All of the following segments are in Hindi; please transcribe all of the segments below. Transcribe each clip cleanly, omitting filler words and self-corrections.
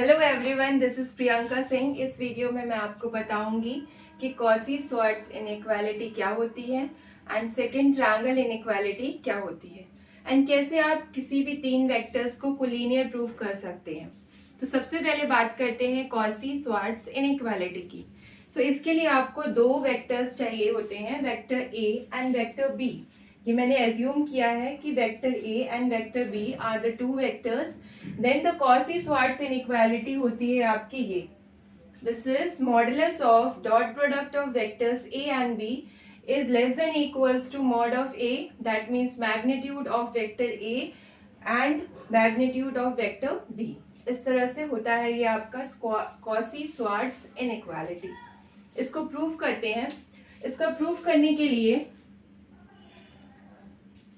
Hello everyone, this is Priyanka Singh. इस वीडियो में मैं आपको बताऊंगी कि कॉची स्क्वायर्स इनइक्वालिटी क्या होती है एंड सेकंड ट्रायंगल इनइक्वालिटी क्या होती है एंड कैसे आप किसी भी तीन वेक्टर्स को कोलिनियर प्रूव कर सकते हैं। तो सबसे पहले बात करते हैं कॉची स्क्वायर्स इनइक्वालिटी की। सो इसके लिए आपको दो वेक्टर्स चाहिए होते हैं, vector A and vector B. ये मैंने एज्यूम किया है कि vector A and vector B are the two vectors. Then the Cauchy Schwarz inequality होती है आपकी ये, this is modulus of dot product of vectors A and B is less than equals to mod of a, that means magnitude of vector a and magnitude of vector b। इस तरह से होता है ये आपका कॉची स्क्वायर्स इनइक्वालिटी। इसको प्रूव करते हैं। इसका प्रूव करने के लिए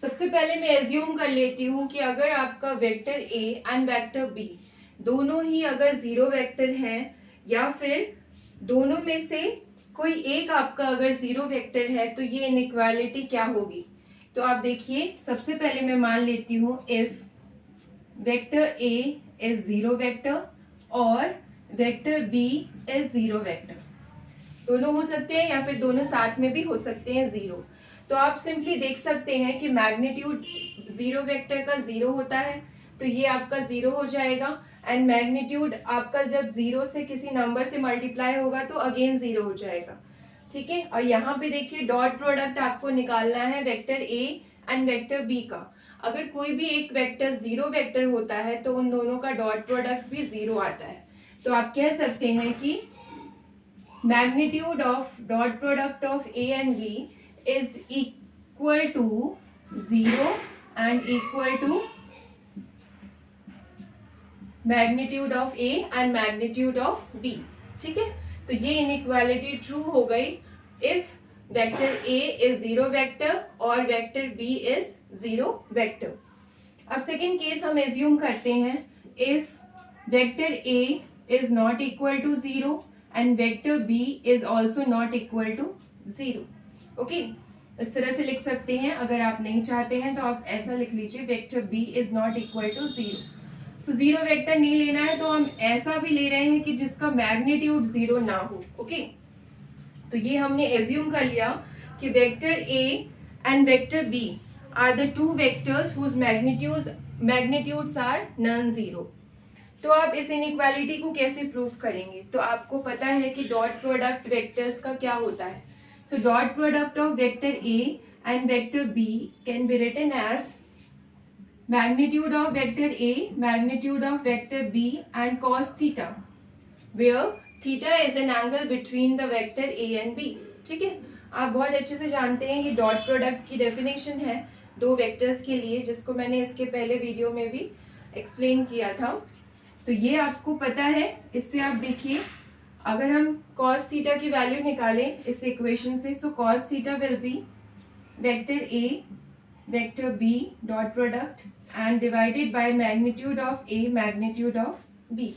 सबसे पहले मैं एज्यूम कर लेती हूँ कि अगर आपका vector A and vector B दोनों ही अगर जीरो वेक्टर हैं या फिर दोनों में से कोई एक आपका अगर जीरो वेक्टर है तो ये इनइक्वालिटी क्या होगी। तो आप देखिए, सबसे पहले मैं मान लेती हूँ if vector A is zero vector और vector B is zero vector. दोनों हो सकते हैं या फिर दोनों साथ में भी हो सकते हैं जीरो। तो आप सिंपली देख सकते हैं कि मैग्नीट्यूड जीरो वेक्टर का जीरो होता है तो ये आपका जीरो हो जाएगा एंड मैग्नीट्यूड आपका जब जीरो से किसी नंबर से मल्टीप्लाई होगा तो अगेन जीरो हो जाएगा। ठीक है, और यहाँ पे देखिए डॉट प्रोडक्ट आपको निकालना है vector A and vector B का। अगर कोई भी एक वेक्टर जीरो वेक्टर होता है तो उन दोनों का डॉट प्रोडक्ट भी जीरो आता है। तो आप कह सकते हैं कि magnitude of dot product of A and B is equal to 0 and equal to magnitude of A and magnitude of B। ठीक है, तो ये इनइक्वालिटी ट्रू हो गई if vector A is zero vector और vector B is zero vector. अब सेकेंड केस हम एज्यूम करते हैं if vector A is not equal to 0 and vector B is also not equal to 0। Okay, इस तरह से लिख सकते हैं। अगर आप नहीं चाहते हैं तो आप ऐसा लिख लीजिए vector B is not equal to zero. So zero vector नहीं लेना है तो हम ऐसा भी ले रहे हैं कि जिसका मैग्नीट्यूड जीरो ना हो। ओके, तो ये हमने एज्यूम कर लिया कि vector A and vector B are the two vectors whose magnitudes are non zero. तो आप इस इनइक्वालिटी को कैसे प्रूव करेंगे? तो आपको पता है कि डॉट प्रोडक्ट वेक्टर्स का क्या होता है। So dot product of vector A and vector B can be written as magnitude of vector A, magnitude of vector B and cos theta, where theta is an angle between the vector A and B। ठीक है, आप बहुत अच्छे से जानते हैं ये डॉट प्रोडक्ट की डेफिनेशन है दो वेक्टर्स के लिए, जिसको मैंने इसके पहले वीडियो में भी एक्सप्लेन किया था। तो ये आपको पता है। इससे आप देखिए, अगर हम cos थीटा की वैल्यू निकालें इस इक्वेशन से, so cos theta will be vector A vector B dot product and divided by magnitude of A magnitude of B।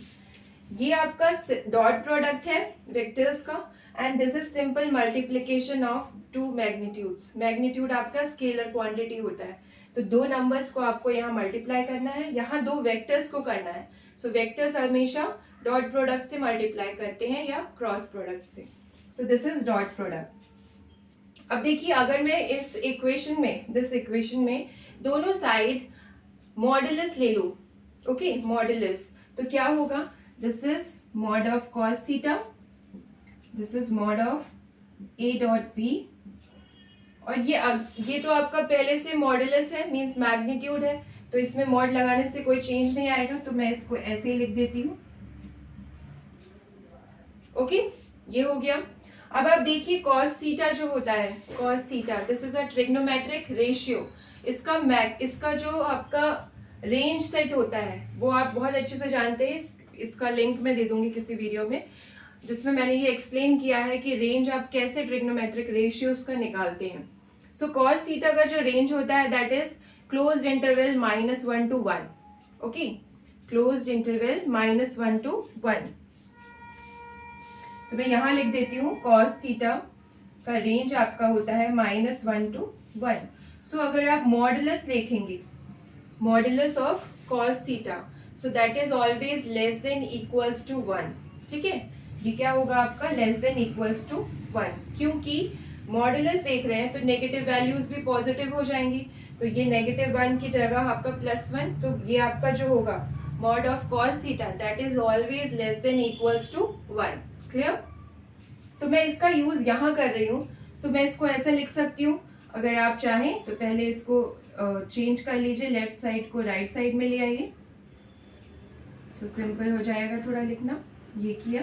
ये आपका डॉट प्रोडक्ट है वेक्टर्स का and this is simple multiplication of two magnitudes. Magnitude आपका स्केलर क्वांटिटी होता है, तो दो नंबर्स को आपको यहाँ मल्टीप्लाई करना है, यहाँ दो वेक्टर्स को करना है। सो वेक्टर्स हमेशा डॉट प्रोडक्ट से मल्टीप्लाई करते हैं या क्रॉस प्रोडक्ट से। सो दिस इज डॉट प्रोडक्ट। अब देखिए, अगर मैं इस इक्वेशन में दिस इक्वेशन में दोनों साइड मॉडुलस ले लूं, ओके मॉडुलस, तो क्या होगा? This is mod of cos theta, this is mod of A dot B, और ये तो आपका पहले से मॉडुलस है, मींस मैग्नीट्यूड है, तो इसमें मॉड लगाने से कोई चेंज नहीं आएगा, तो मैं इसको ऐसे ही लिख देती हूँ। ओके, ये हो गया। अब आप देखिए cos थीटा जो होता है, cos theta this is a trigonometric ratio. इसका जो आपका रेंज सेट होता है वो आप बहुत अच्छे से जानते हैं। इसका लिंक मैं दे दूंगी किसी वीडियो में जिसमें मैंने ये एक्सप्लेन किया है कि रेंज आप कैसे ट्रिग्नोमेट्रिक रेशियोज का निकालते हैं। सो cos थीटा का जो रेंज होता है that is closed interval -1 to 1। Okay, closed interval -1 to 1। तो मैं यहाँ लिख देती हूँ cos थीटा का रेंज आपका होता है -1 to 1। सो अगर आप मॉडुलस देखेंगे, modulus of cos theta, so that is always less than equals to 1। ठीक है, ये क्या होगा आपका लेस देन इक्वल्स टू 1, क्योंकि मॉडुलस देख रहे हैं तो नेगेटिव वैल्यूज भी पॉजिटिव हो जाएंगी, तो ये -1 की जगह आपका +1, तो ये आपका जो होगा mod of cos theta that is always less than equals to 1। Clear? तो मैं इसका यूज यहाँ कर रही हूँ, सो मैं इसको ऐसा लिख सकती हूँ। अगर आप चाहें तो पहले इसको चेंज कर लीजिए, लेफ्ट साइड को राइट साइड में ले आइए, सो सिंपल हो जाएगा थोड़ा लिखना। ये किया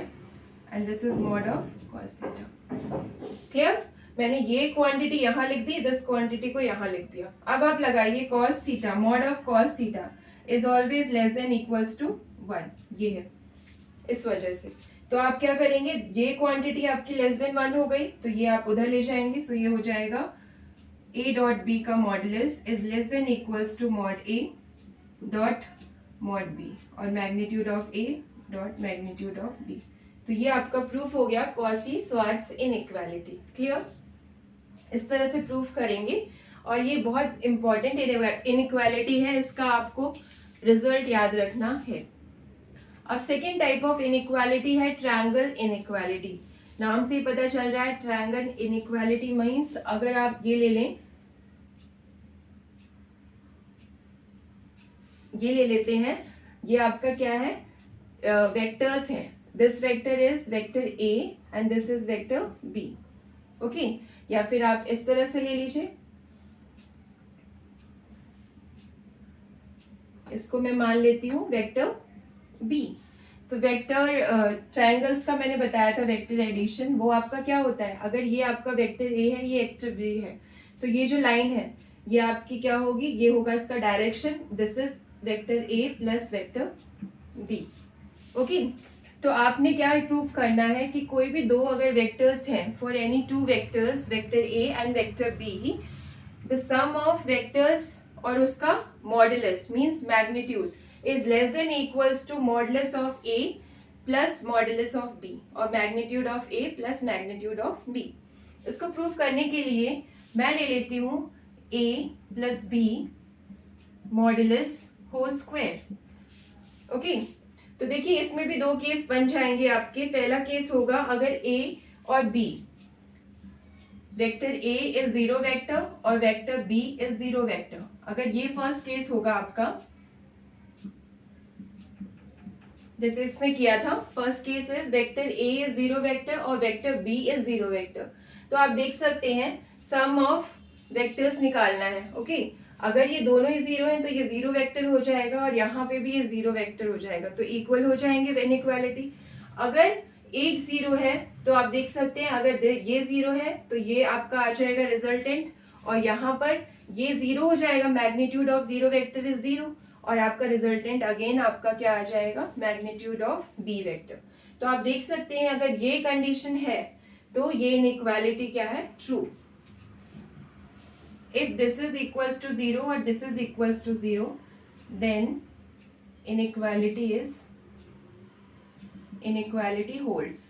and this is mod of cos theta. Clear? मैंने ये क्वांटिटी यहाँ लिख दी, दिस क्वांटिटी को यहाँ लिख दिया। अब आप लगाइए cos theta, mod of cos theta is always less than equals to 1, ये है इस वजह से। तो आप क्या करेंगे, ये क्वांटिटी आपकी लेस देन 1 हो गई, तो ये आप उधर ले जाएंगे, सो ये हो जाएगा a डॉट b का modulus is less than equals to mod a dot mod b और magnitude of a dot magnitude of b। तो ये आपका प्रूफ हो गया कॉची-श्वार्ट्ज इनइक्वालिटी। क्लियर? इस तरह से प्रूफ करेंगे और ये बहुत इंपॉर्टेंट इनइक्वालिटी है, इसका आपको रिजल्ट याद रखना है। अब सेकेंड टाइप ऑफ इनइक्वालिटी है ट्रायंगल इनइक्वालिटी। नाम से ही पता चल रहा है ट्रायंगल इनइक्वालिटी मीन्स, अगर आप ये ले लें, ये ले लेते हैं, ये आपका क्या है, वेक्टर्स हैं। This vector is vector a and this is vector b। Okay, या फिर आप इस तरह से ले लीजिए, इसको मैं मान लेती हूँ वेक्टर b। तो वेक्टर ट्रायंगल्स का मैंने बताया था वेक्टर एडिशन, वो आपका क्या होता है, अगर ये आपका वेक्टर a है, ये वेक्टर b है, तो ये जो लाइन है ये आपकी क्या होगी, ये होगा इसका direction, this is vector a plus vector b। Okay, तो आपने क्या प्रूव करना है कि कोई भी दो अगर वेक्टर्स हैं, for any two vectors, vector a and vector b, the sum of vectors और उसका modulus means magnitude is less than equals to modulus of a plus modulus of b और magnitude of a plus magnitude of b। इसको प्रूव करने के लिए मैं ले लेती हूँ a plus b modulus whole square. Okay, तो देखिए इसमें भी दो केस बन जाएंगे आपके। पहला केस होगा अगर a और b, vector a is 0 vector और वेक्टर b इज 0 वेक्टर, अगर ये फर्स्ट केस होगा आपका, जैसे इसमें किया था, first case is vector a is 0 vector और वेक्टर b इज 0 वेक्टर, तो आप देख सकते हैं सम ऑफ वेक्टर्स निकालना है। ओके, अगर ये दोनों ही 0 हैं तो ये 0 वेक्टर हो जाएगा और यहाँ पे भी ये 0 वेक्टर हो जाएगा, तो इक्वल हो जाएंगे इनइक्वालिटी। अगर एक 0 है तो आप देख सकते हैं अगर ये 0 है तो ये आपका आ जाएगा रिजल्टेंट, और यहाँ पर ये 0 हो जाएगा, मैग्नीट्यूड ऑफ 0 वेक्टर इज 0, और आपका रिजल्टेंट अगेन आपका क्या आ जाएगा, मैग्नीट्यूड ऑफ b वेक्टर। तो आप देख सकते हैं अगर ये कंडीशन है तो ये इनइक्वालिटी क्या है, true. If this is equals to 0 or this is equals to 0, then inequality holds।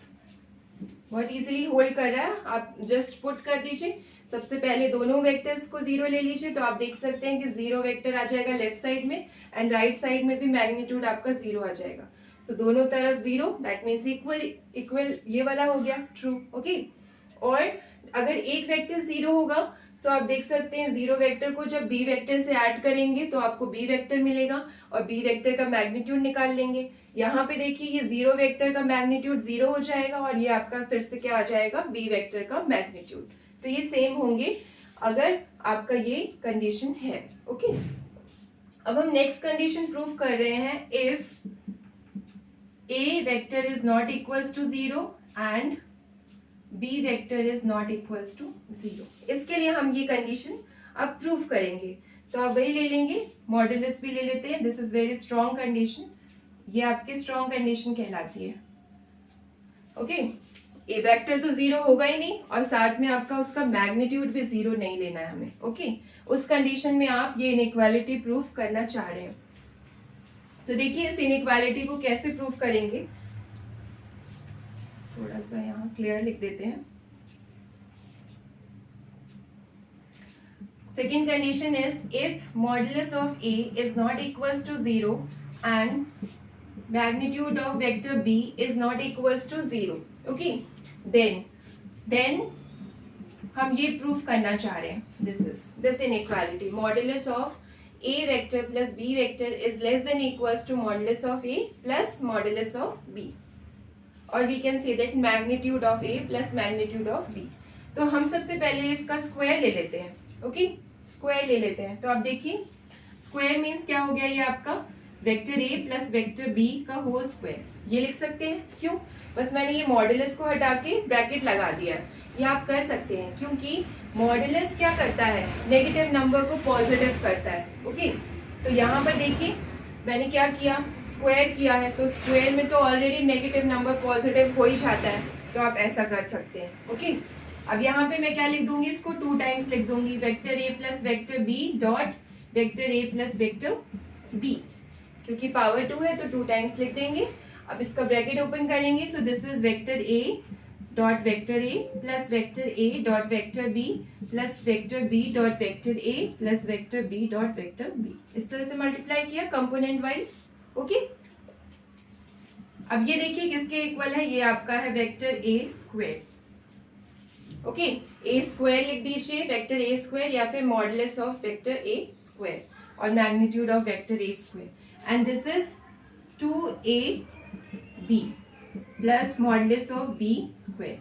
बहुत इजीली होल्ड कर रहा है, आप जस्ट पुट कर दीजिए। सबसे पहले दोनों वेक्टर्स को 0 ले लीजिए, तो आप देख सकते हैं कि 0 वेक्टर आ जाएगा लेफ्ट साइड में एंड राइट साइड में भी मैग्नीट्यूड आपका 0 आ जाएगा। सो दोनों तरफ 0, दैट मीन्स इक्वल ये वाला हो गया ट्रू। ओके, और अगर एक वेक्टर 0 होगा, सो आप देख सकते हैं 0 वेक्टर को जब b वेक्टर से ऐड करेंगे तो आपको b वेक्टर मिलेगा और b वेक्टर का मैग्नीट्यूड निकाल लेंगे। यहाँ पे देखिए ये 0 वेक्टर का मैग्नीट्यूड 0 हो जाएगा और ये आपका फिर से क्या आ जाएगा, b वेक्टर का मैग्नीट्यूड। तो ये सेम होंगे अगर आपका ये कंडीशन है। ओके, अब हम नेक्स्ट कंडीशन प्रूव कर रहे हैं, if a vector is not equals to 0 and b vector is not equals to 0। इसके लिए हम ये कंडीशन अब प्रूव करेंगे, तो आप वही ले लेंगे, मॉडुलस भी ले लेते हैं। This is very strong condition, ये आपकी स्ट्रॉन्ग कंडीशन कहलाती है। ओके, ए वेक्टर तो 0 होगा ही नहीं और साथ में आपका उसका मैग्नीट्यूड भी 0 नहीं लेना है हमें। ओके, उस कंडीशन में आप ये इनइक्वालिटी प्रूव करना चाह रहे हैं। तो देखिए इस इनइक्वालिटी को कैसे प्रूव करेंगे, थोड़ा सा यहाँ क्लियर लिख देते हैं। Second condition is if modulus of a is not equals to 0 and magnitude of vector b is not equals to 0. Okay, then हम ये प्रूव करना चाह रहे हैं, this inequality modulus of a vector plus b vector is less than equals to modulus of a plus modulus of b, or we can say that magnitude of a plus magnitude of b. तो हम सबसे पहले इसका स्क्वायर ले लेते हैं. ओके, स्क्वायर ले लेते हैं. तो आप देखिए स्क्वायर मीन्स क्या हो गया, ये आपका vector A plus vector B का होल स्क्वायर. ये लिख सकते हैं. क्यों? बस मैंने ये मॉडुलस को हटा के ब्रैकेट लगा दिया है. ये आप कर सकते हैं क्योंकि मॉडुलस क्या करता है, नेगेटिव नंबर को पॉजिटिव करता है. ओके, तो यहाँ पर देखिए मैंने क्या किया, स्क्वायर किया है, तो स्क्वायर में तो ऑलरेडी नेगेटिव नंबर पॉजिटिव हो ही जाता है, तो आप ऐसा कर सकते हैं. ओके, अब यहाँ पे मैं क्या लिख दूंगी, इसको 2 टाइम्स लिख दूंगी, vector A plus vector B dot vector A plus vector B. क्योंकि पावर 2 है तो 2 टाइम्स लिख देंगे. अब इसका ब्रैकेट ओपन करेंगे, so this is vector A dot vector A plus vector A dot vector B plus vector B dot vector A plus vector B dot vector B. इस तरह से मल्टीप्लाई किया कंपोनेंट वाइज. ओके, अब ये देखिए किसके इक्वल है, ये आपका है vector A square. Okay, A square लिख दीजिए, वेक्टर ए स्क्वायर या फिर modulus of vector A square और magnitude of vector A square. And this is 2ab plus modulus of B square.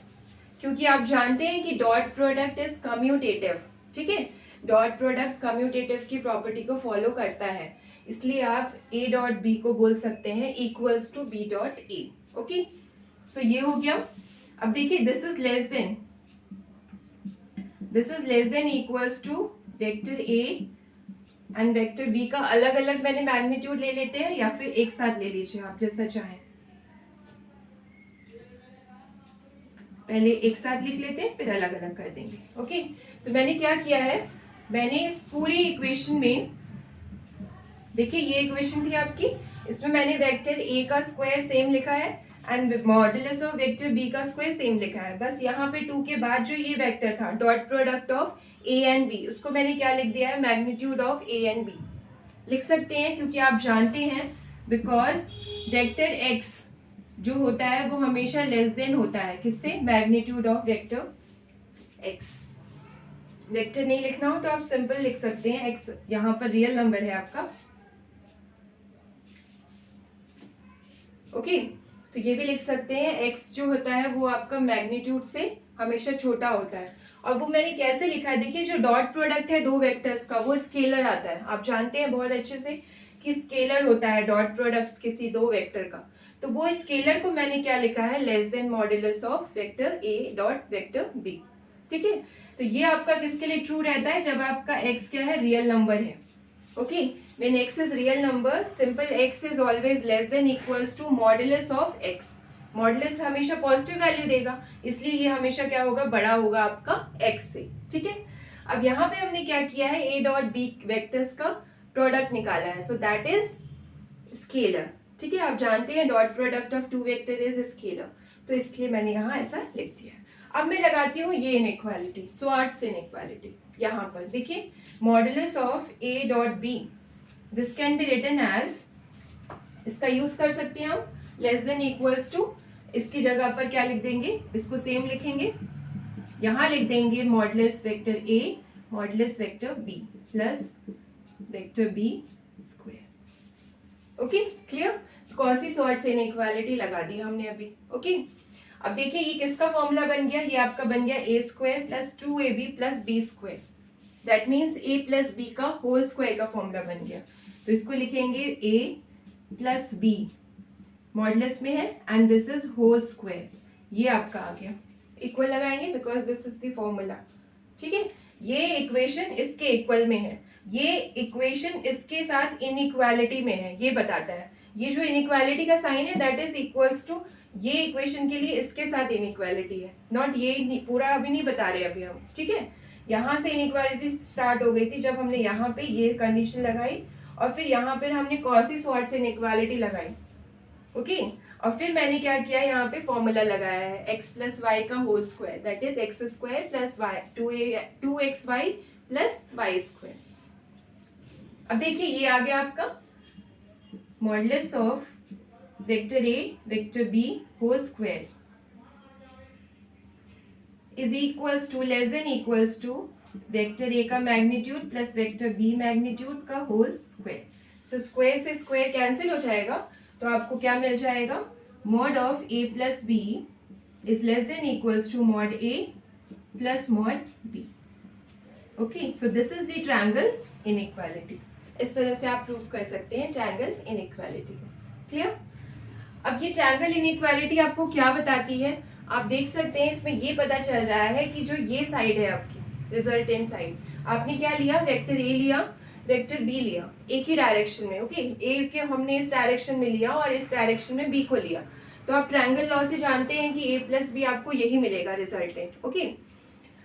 क्योंकि आप जानते हैं कि डॉट प्रोडक्ट इज कम्यूटेटिव. ठीक है, डॉट प्रोडक्ट कम्यूटेटिव की प्रॉपर्टी को फॉलो करता है, इसलिए आप a डॉट b को बोल सकते हैं equals to b dot a. Okay, so ये हो गया. अब देखिए this is less than equals to vector a and vector b का अलग अलग मैंने मैग्नीट्यूड ले लेते हैं या फिर एक साथ ले लीजिए, आप जैसा चाहें. पहले एक साथ लिख लेते हैं फिर अलग अलग कर देंगे. ओके, तो मैंने क्या किया है, मैंने इस पूरी इक्वेशन में देखिए ये इक्वेशन थी आपकी, इसमें मैंने वेक्टर a का स्क्वायर सेम लिखा है and modulus of vector b का स्क्वायर सेम लिखा है. बस यहाँ पे 2 के बाद जो ये वेक्टर था dot product of a and b, उसको मैंने क्या लिख दिया है, magnitude of a and b लिख सकते हैं. क्योंकि आप जानते हैं बिकॉज वेक्टर x जो होता है वो हमेशा लेस देन होता है किससे, magnitude of vector x. Vector नहीं लिखना हो तो आप सिंपल लिख सकते हैं, x यहाँ पर रियल नंबर है आपका. ओके, तो ये भी लिख सकते हैं, x जो होता है वो आपका मैग्नीट्यूड से हमेशा छोटा होता है. और वो मैंने कैसे लिखा है, देखिए जो डॉट प्रोडक्ट है दो वेक्टर्स का वो स्केलर आता है. आप जानते हैं बहुत अच्छे से कि स्केलर होता है डॉट प्रोडक्ट किसी दो वेक्टर का. तो वो स्केलर को मैंने क्या लिखा है, less than modulus of vector a dot vector b. ठीक है, तो ये आपका किसके लिए ट्रू रहता है, जब आपका x क्या है, रियल नंबर है. Okay, when x is real number, simple x is always less than equals to modulus of x. Modulus हमेशा पॉजिटिव वैल्यू देगा, इसलिए ये हमेशा क्या होगा, बड़ा होगा आपका x से. ठीक है, अब यहाँ पे हमने क्या किया है, a डॉट b वेक्टर्स का प्रोडक्ट निकाला है, सो दैट इज स्केलर. ठीक है, आप जानते हैं dot product of 2 vector is scalar, तो इसलिए मैंने यहाँ ऐसा लिख दिया. अब मैं लगाती हूँ ये इनइक्वालिटी, स्वार्ट्स इनइक्वालिटी. यहाँ पर देखिए modulus of a dot b, this can be written as, इसका यूज कर सकते हैं हम, लेस देन इक्वल्स टू, इसकी जगह पर क्या लिख देंगे, इसको सेम लिखेंगे, यहाँ लिख देंगे modulus vector a modulus vector b plus vector b square. Okay, clear. Cauchy Schwarz inequality लगा दी हमने अभी. ओके, अब देखिए ये किसका फॉर्मूला बन गया, ये आपका बन गया a square plus 2ab plus b square. That means a plus b का होल स्क्वायर का फॉर्मूला बन गया. तो इसको लिखेंगे a प्लस b मॉडुलस में है and this is whole square. ये आपका आ गया, इक्वल लगाएंगे because this is the formula. ठीक है, ये इक्वेशन इसके इक्वल में है, ये इक्वेशन इसके साथ इनइक्वालिटी में है, ये बताता है. ये जो इनइक्वालिटी का साइन है दैट इज इक्वल्स टू, ये इक्वेशन के लिए इसके साथ इनइक्वालिटी है, नॉट ये पूरा अभी नहीं बता रहे अभी हम. ठीक है, यहाँ से इनइक्वालिटी स्टार्ट हो गई थी जब हमने यहाँ पे ये कंडीशन लगाई और फिर यहाँ पर हमने कॉसी सॉर्ट्स इनइक्वालिटी लगाई. ओके, और फिर मैंने क्या किया, यहाँ पे फॉर्मूला लगाया है x प्लस वाई का whole square, that is X square plus Y 2xy plus Y square. अब देखिए ये आ गया आपका modulus of vector A vector B whole square is equals to less than equals to vector A का magnitude plus vector B magnitude का होल स्क्वायर। सो स्क्वायर से स्क्वायर कैंसिल हो जाएगा, तो आपको क्या मिल जाएगा, mod of A plus B is less than equals to mod A plus mod B. Okay, so this is the triangle inequality. इस तरह से आप प्रूव कर सकते हैं ट्रायंगल इनइक्वालिटी को। क्लियर? अब ये ट्रायंगल इनइक्वालिटी आपको क्या बताती है, आप देख सकते हैं इसमें ये पता चल रहा है कि जो ये साइड है आपकी रिजल्टेंट साइड, आपने क्या लिया, वेक्टर ए लिया, वेक्टर बी लिया, एक ही डायरेक्शन में। ओके, ए के हमने इस डायरेक्शन में लिया और इस डायरेक्शन में बी को लिया, तो आप ट्रायंगल लॉ से जानते हैं कि ए प्लस बी आपको यही मिलेगा रिजल्टेंट। ओके,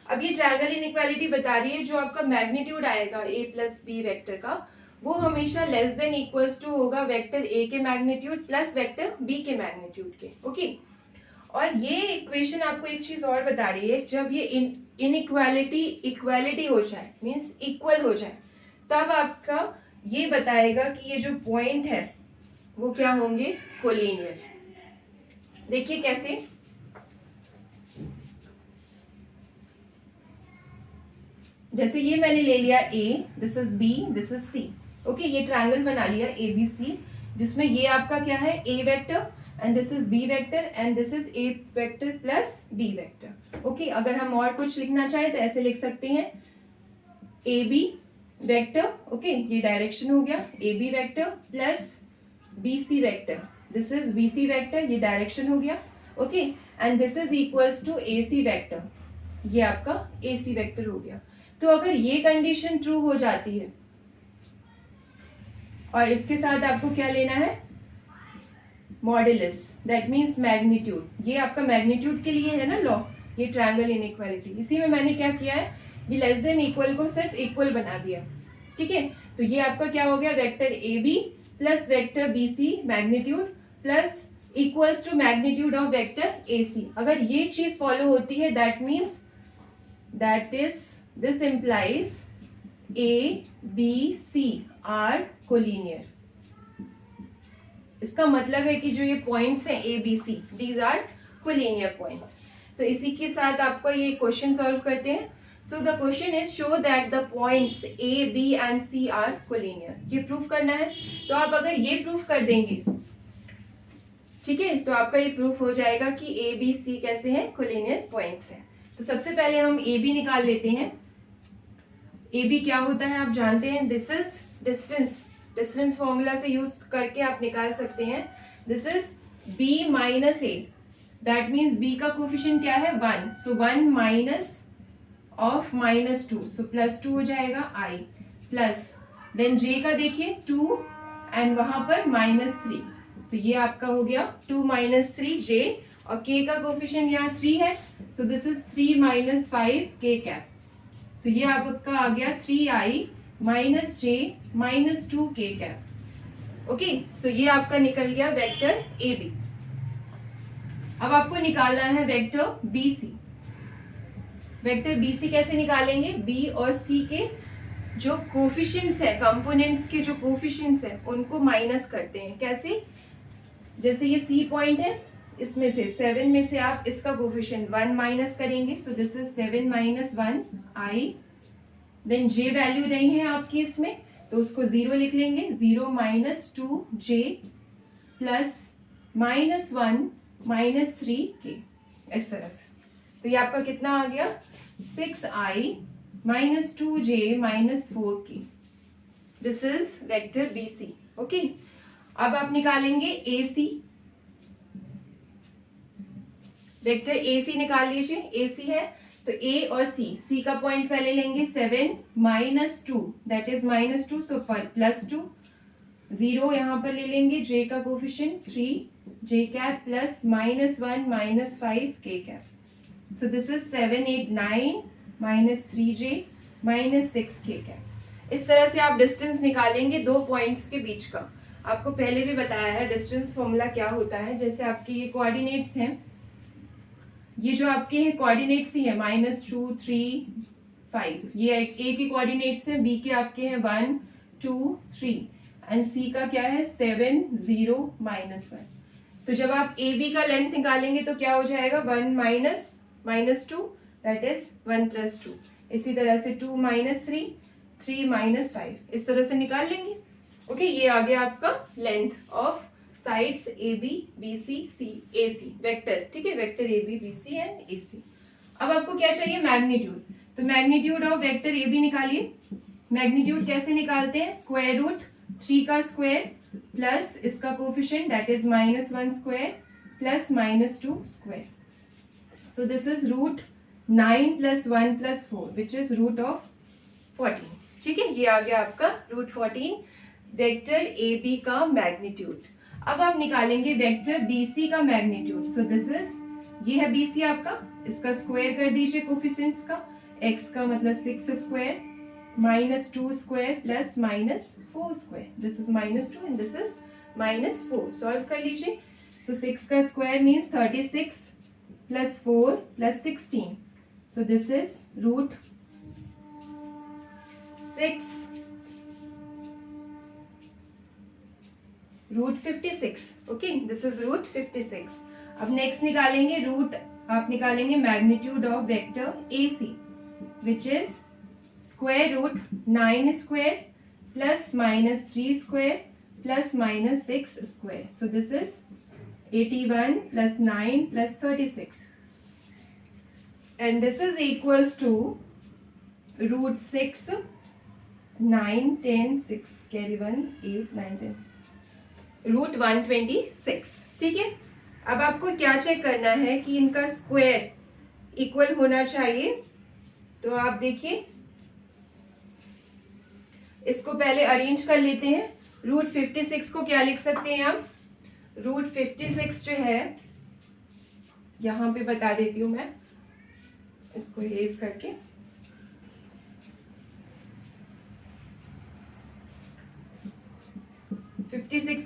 अब ये ट्रायंगल इनइक्वालिटी बता रही है जो आपका मैग्नीट्यूड आएगा ए प्लस बी वेक्टर का, वो हमेशा लेस देन इक्वल्स टू होगा वेक्टर ए के मैग्नीट्यूड प्लस वेक्टर बी के मैग्नीट्यूड के। ओके, और ये इक्वेशन आपको एक चीज और बता रही है, जब ये इनइक्वालिटी इक्वालिटी हो जाए, मींस इक्वल हो जाए, तब आपका ये बताएगा कि ये जो पॉइंट है वो क्या होंगे, कोलिनियर। देखिए कैसे, जैसे ये मैंने ले लिया A, this is B, this is C। Okay, ये ट्रायंगल बना लिया ABC, जिसमें ये आपका क्या है, A vector and this is B vector and this is A vector plus B vector. Okay, अगर हम और कुछ लिखना चाहें तो ऐसे लिख सकते हैं AB वेक्टर, ओके, ये डायरेक्शन हो गया, AB vector plus BC vector, this is BC vector, ये डायरेक्शन हो गया। Okay, and this is equals to AC vector, ये आपका AC वेक्टर हो गया। तो अगर ये कंडीशन ट्रू हो जाती है और इसके साथ आपको क्या लेना है, मॉडुलस, दैट मींस मैग्नीट्यूड। ये आपका मैग्नीट्यूड के लिए है ना लॉ, ये ट्रायंगल इनइक्वालिटी। इसी में मैंने क्या किया है, ये लेस देन इक्वल को सिर्फ इक्वल बना दिया। ठीक है, तो ये आपका क्या हो गया, vector A B plus vector B C magnitude plus equals to magnitude of vector A C. अगर ये चीज फॉलो होती है, that means that is this implies A, B, C are collinear। इसका मतलब है कि जो ये पॉइंट्स हैं A, B, C, these are collinear points। तो इसी के साथ आपको ये क्वेश्चन सॉल्व करते हैं। So the question is show that the points A, B and C are collinear। ये प्रूफ करना है, तो आप अगर ये प्रूफ कर देंगे, ठीक है, तो आपका ये प्रूफ हो जाएगा कि A, B, C कैसे हैं, collinear points हैं। तो सबसे पहले हम A, B निकाल लेते हैं। ए बी क्या होता है आप जानते हैं, this is distance, distance formula से यूज करके आप निकाल सकते हैं। This is B minus A, that means B का कोफिशिएंट क्या है, 1, सो 1 माइनस ऑफ -2, सो +2 हो जाएगा आई, प्लस देन जे का देखिए 2 एंड वहां पर -3, तो ये आपका हो गया 2 - 3 जे, और के का कोफिशिएंट यहाँ 3 है, सो दिस इज 3 - 5 के कैप, तो ये आपका आ गया 3i - j - 2 k cap. Okay, so ये आपका निकल गया वेक्टर ए बी। अब आपको निकालना है vector B C. Vector B C कैसे निकालेंगे, बी और सी के जो कोफिशिएंट्स है, कंपोनेंट्स के जो कोफिशिएंट्स है उनको माइनस करते हैं। कैसे, जैसे ये सी पॉइंट है, इसमें से 7 में से आप इसका कोफिशिएंट 1 माइनस करेंगे, so this is 7 - 1 I, then J value नहीं है आपकी इसमें, तो उसको 0 लिख लेंगे, 0 - 2 जे प्लस -1 - 3 के, इस तरह से। तो ये आपका कितना आ गया, 6i - 2j - 4k, this is vector B C. Okay, अब आप निकालेंगे ए सी, वेक्टर ए सी निकाल लीजिए। ए सी है तो ए और सी का पॉइंट पहले लेंगे, 7 - 2 दैट इज -2, सो +2, 0 यहाँ पर ले लेंगे, जे का कोफिशिएंट 3 जे कैप प्लस -1 - 5 के cap, so this is 7 8 9 - 3j - 6 के कैप। इस तरह से आप डिस्टेंस निकालेंगे दो पॉइंट्स के बीच का। आपको पहले भी बताया है डिस्टेंस फॉर्मूला क्या होता है। जैसे आपके ये कोऑर्डिनेट्स हैं, ये जो आपके हैं कोऑर्डिनेट्स ही है, -2 3 5, ये ए के कोऑर्डिनेट्स हैं, बी के आपके हैं 1 2 3, एंड सी का क्या है 7 0 -1। तो जब आप ए बी का लेंथ निकालेंगे तो क्या हो जाएगा 1 माइनस 2 दैट इज 1 + 2। इसी तरह से 2 - 3 3 - 5 इस तरह से निकाल लेंगे। ओके, ये आ गया आपका length of sides A B B C C A C vector. ठीक है, vector A B B C and A C. अब आपको क्या चाहिए मैग्नीट्यूड। तो magnitude of vector A B निकालिए। मैग्नीट्यूड कैसे निकालते हैं, स्क्वायर रूट 3 का स्क्वायर प्लस इसका coefficient that is -1 square plus -2 square. So this is root 9 + 1 + 4 which is root of 14। ठीक है, ये आ गया आपका रूट 14 वेक्टर ए बी का मैग्नीट्यूड। अब आप निकालेंगे वेक्टर बी सी का मैग्नीट्यूड। सो दिस इज, ये है बी सी आपका, इसका स्क्वायर कर दीजिए कोफिशिएंट्स का। x का मतलब 6 square -2 square plus -4 square. This is -2 and this is -4। Solve कर लीजिए। सो 6 का square means 36 + 4 + 16। So this is root 6 root 56। Okay, this is root 56। अब नेक्स्ट निकालेंगे रूट, आप निकालेंगे magnitude of vector A C which is square root 9 square plus -3 square plus -6 square. So this is 81 + 9 + 36 and this is equals to root 6 9 10 6 carry 1 8 9 10 root 126। ठीक है, अब आपको क्या चेक करना है कि इनका स्क्वायर इक्वल होना चाहिए। तो आप देखिए, इसको पहले अरेंज कर लेते हैं। रूट 56 को क्या लिख सकते हैं आप, रूट 56 जो है यहां पे बता देती हूं मैं, इसको इरेज करके।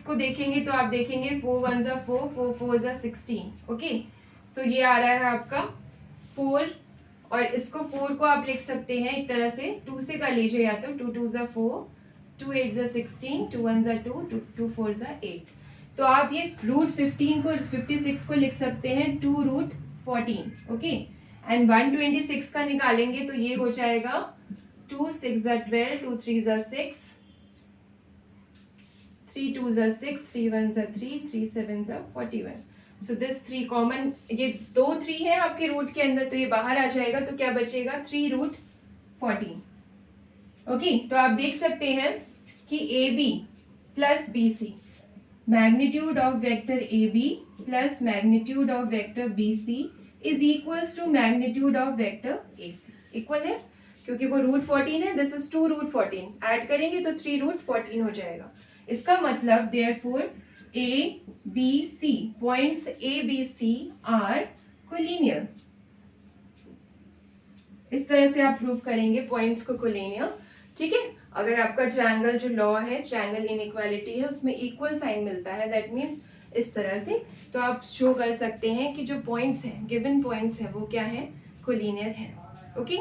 को देखेंगे तो आप देखेंगे 4 1 = 4 4 4 = 16। ओके, सो ये आ रहा है आपका 4 और इसको 4 को आप लिख सकते हैं एक तरह से 2 से कर लीजिए, या तो 2 2 = 4 2 8 = 16 2 1 = 2 2 4 = 8। तो आप ये रूट 15 को 56 को लिख सकते हैं 2 रूट 14। ओके, एंड 126 का निकालेंगे तो ये हो जाएगा 2 6 = 12 2 3 = 6 3 2 = 6 3 1 = 3 3 7 = 41। सो दिस 3 कॉमन, ये 2 3 है आपके रूट के अंदर, तो ये बाहर आ जाएगा। तो क्या बचेगा 3 रूट 14। ओके, तो आप देख सकते हैं कि A B plus B C, magnitude of vector A B plus magnitude of vector B C is equals to magnitude of vector A C. Equal है क्योंकि वो रूट 14 है, दिस इज 2 रूट 14, ऐड करेंगे तो 3 रूट 14 हो जाएगा। इसका मतलब therefore A B C, points A B C are collinear. इस तरह से आप प्रूव करेंगे पॉइंट्स को कोलिनियर। ठीक है, अगर आपका ट्रायंगल जो लॉ है, ट्रायंगल इनइक्वालिटी है, उसमें इक्वल साइन मिलता है, दैट मीन्स इस तरह से, तो आप शो कर सकते हैं कि जो पॉइंट्स हैं, गिवन पॉइंट्स हैं, वो क्या है, कोलिनियर है। ओके,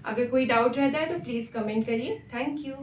अगर कोई डाउट रहता है तो प्लीज कमेंट करिए। Thank you.